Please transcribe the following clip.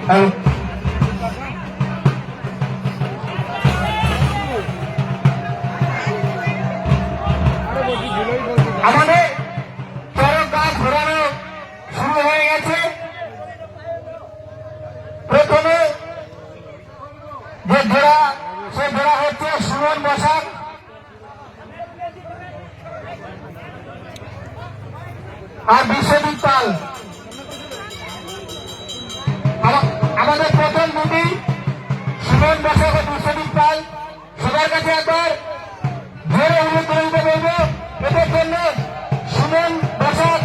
আমাদের চরক গাছ ঘোরানো শুরু হয়ে গেছে। প্রথমে যে ঘোড়া, সে ঘোড়া হচ্ছে সুমন বসাক। আর বিশ্বজিৎ পাল। আমাদের প্রথম দুটি সুমন বসাক ও বিশ্বজিৎ পাল। সবার কাছে একবার জোরে অনুরোধ করে দিতে বলবো, এদের জন্য সুমন বসাক